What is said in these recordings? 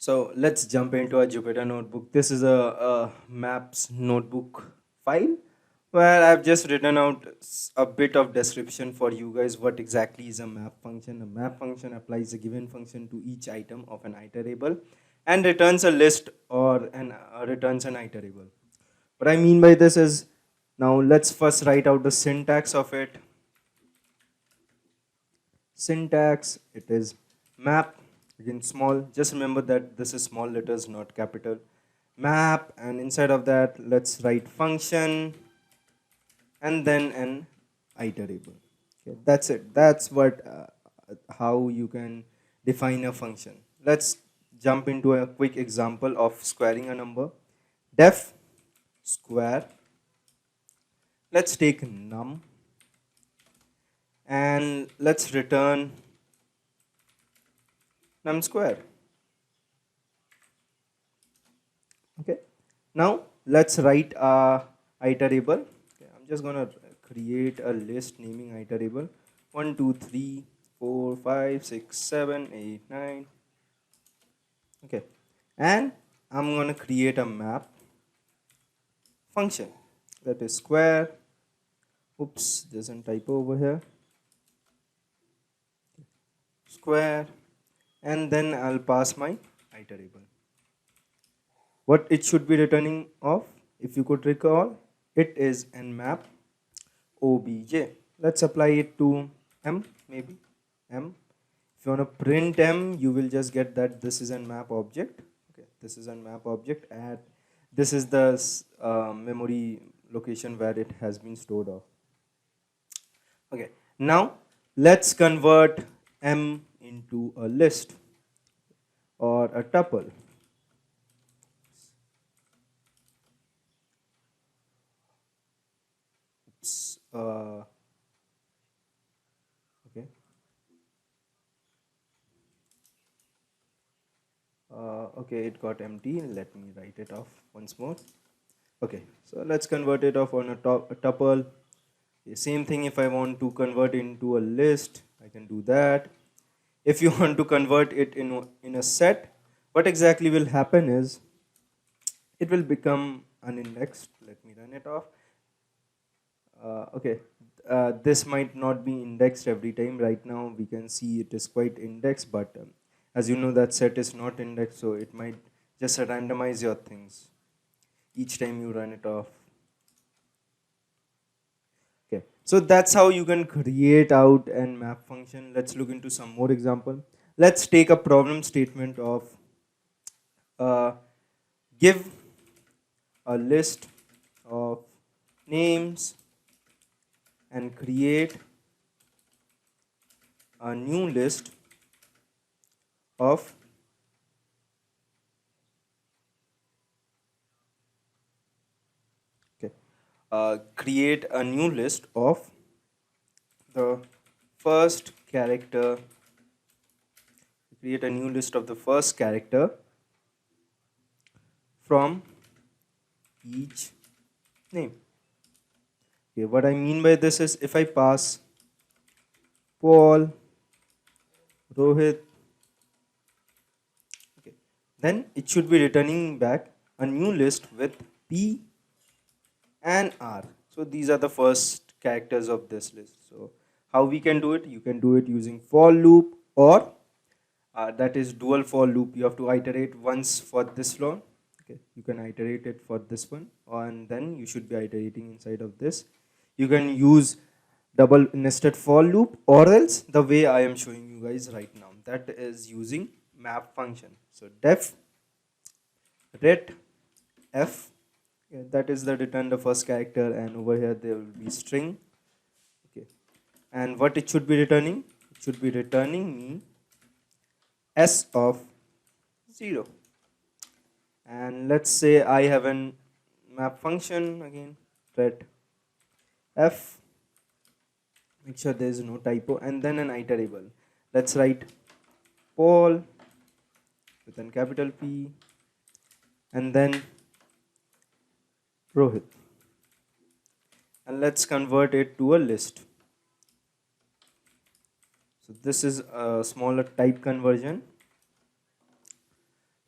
So let's jump into a Jupyter notebook. This is a maps notebook file where I've just written out a bit of description for you guys what exactly is a map function. A map function applies a given function to each item of an iterable and returns a list or returns an iterable. What I mean by this is, now let's first write out the syntax of it. Syntax, it is map, again small, just remember that this is small letters, not capital. Map, and inside of that let's write function and then an iterable. Okay, that's it. That's what how you can define a function. Let's jump into a quick example of squaring a number. Def square, let's take num and let's return num square. Okay, now let's write a iterable. Okay, I'm just gonna create a list naming iterable 1 2 3 4 5 6 7 8 9. Okay, and I'm gonna create a map function that is square. Oops, there's a typo over here. Square, and then I'll pass my iterable. What it should be returning of, if you could recall, it is an map obj. Let's apply it to m, maybe m. If you want to print m, you will just get that this is a map object. Okay, this is a map object, and this is the memory location where it has been stored off. Okay, now let's convert m into a list or a tuple. Oops, okay. Okay, it got empty. Let me write it off once more. Okay, so let's convert it off on a tuple. The same thing, if I want to convert into a list, I can do that. If you want to convert it in a set, what exactly will happen is it will become unindexed. Let me run it off. Okay, this might not be indexed every time. Right now we can see it is quite indexed, but as you know, that set is not indexed, so it might just randomize your things each time you run it off. Okay, so that's how you can create out an map function. Let's look into some more example. Let's take a problem statement of uh, give a list of names and create a new list of okay, create a new list of the first character, create a new list of the first character from each name. Okay, what I mean by this is, if I pass Paul, Rohit, okay, then it should be returning back a new list with P and R. So these are the first characters of this list. So how we can do it? You can do it using for loop, or that is dual for loop. You have to iterate once for this flow. Okay, you can iterate it for this one, and then you should be iterating inside of this. You can use double nested for loop, or else the way I am showing you guys right now, that is using map function. So def ret f, yeah, that is the return the first character, and over here there will be string. Okay, and what it should be returning, it should be returning me s of 0. And let's say I have an map function again, ret f, make sure there is no typo, and then an iterable. Let's write Paul with a capital P and then Rohit, and let's convert it to a list. So this is a smaller type conversion.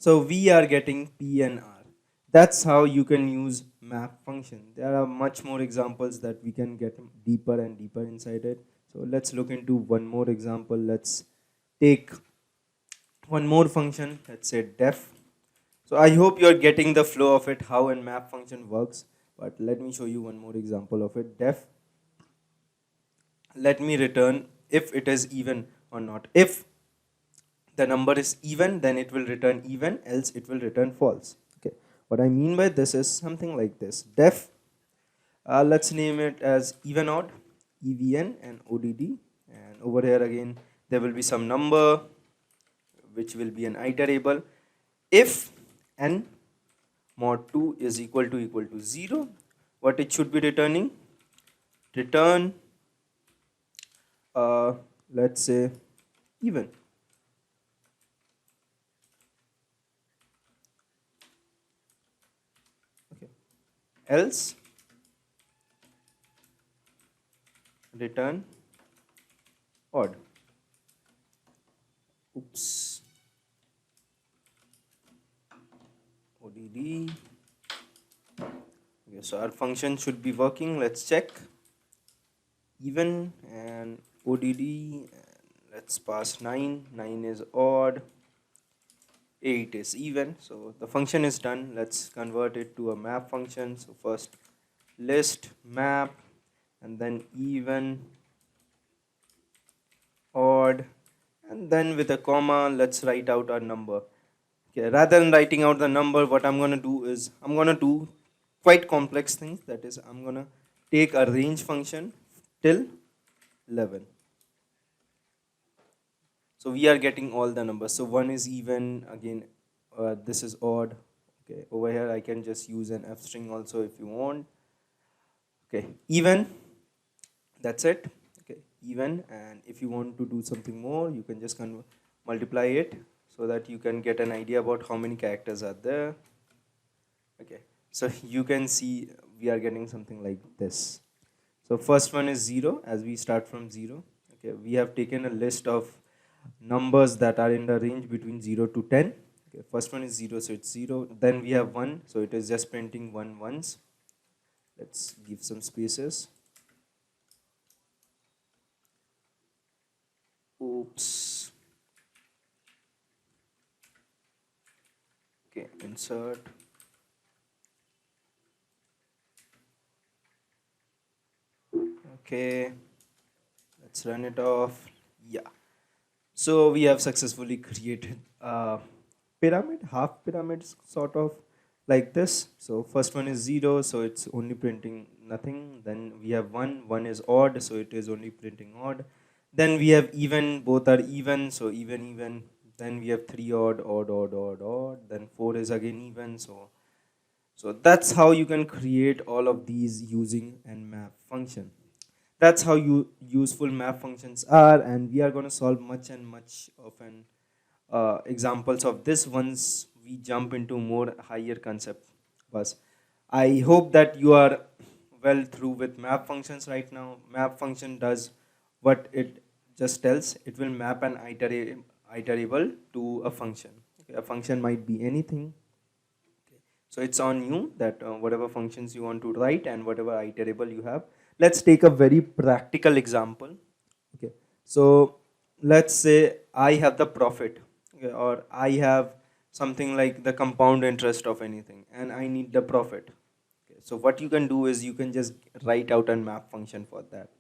So we are getting p and r. That's how you can use map function. There are much more examples that we can get deeper and deeper inside it. So let's look into one more example. Let's take one more function, let's say def. So I hope you're getting the flow of it, how a map function works. But let me show you one more example of it. Def, let me return if it is even or not. If the number is even, then it will return even, else it will return false. Okay. What I mean by this is something like this. Def, let's name it as even odd, EVN and ODD. And over here again, there will be some number which will be an iterable. If n mod 2 is equal to 0, what it should be returning? Return, uh, let's say, even. Okay. Else, return odd. Oops. ODD. Okay, so our function should be working. Let's check. Even and ODD. Let's pass 9. 9 is odd. 8 is even. So the function is done. Let's convert it to a map function. So first list map and then even, odd, and then with a comma let's write out our number. Okay, rather than writing out the number, what I'm going to do is I'm going to do quite complex things. That is, I'm going to take a range function till 11. So we are getting all the numbers. So 1 is even, again, this is odd. Okay, over here I can just use an f string also if you want. Okay, even, that's it. Okay, even, and if you want to do something more, you can just multiply it so that you can get an idea about how many characters are there. Okay, so you can see we are getting something like this. So first one is 0, as we start from 0. Okay, we have taken a list of numbers that are in the range between 0 to 10. Okay, first one is 0, so it's 0. Then we have 1, so it is just printing 1 once. Let's give some spaces. Oops. Okay, insert. Okay, let's run it off. Yeah. So we have successfully created a pyramid, half pyramids sort of like this. So first one is 0, so it's only printing nothing. Then we have 1, 1 is odd, so it is only printing odd. Then we have even, both are even, so even, even. Then we have 3 odd, odd, odd, odd, odd. Then 4 is again even, so that's how you can create all of these using an map function. That's how useful map functions are, and we are going to solve much and much of an examples of this once we jump into more higher concept. But I hope that you are well through with map functions right now. Map function does what it just tells. It will map an iterable to a function. Okay, a function might be anything. So it's on you that whatever functions you want to write and whatever iterable you have. Let's take a very practical example. Okay, so let's say I have the profit, okay, or I have something like the compound interest of anything, and I need the profit. Okay, so what you can do is you can just write out a map function for that.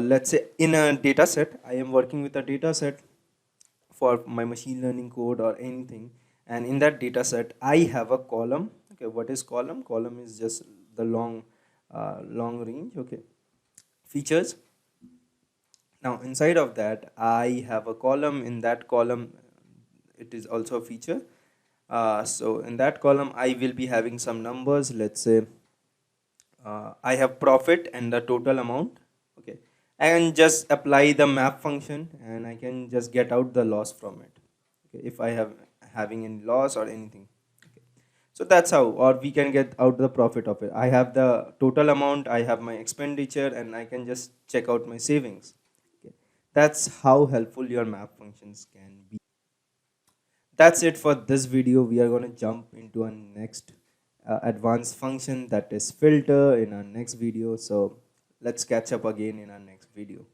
Let's say in a data set, I am working with a data set for my machine learning code or anything, and in that data set I have a column. Okay, what is column? Column is just the long range, okay, features. Now inside of that I have a column. In that column it is also a feature. So in that column I will be having some numbers. Let's say I have profit and the total amount. Okay, and just apply the map function and I can just get out the loss from it. Okay, if I have having any loss or anything. Okay, so that's how, or we can get out the profit of it. I have the total amount, I have my expenditure, and I can just check out my savings. Okay, that's how helpful your map functions can be. That's it for this video. We are going to jump into our next advanced function, that is filter, in our next video. So let's catch up again in our next video.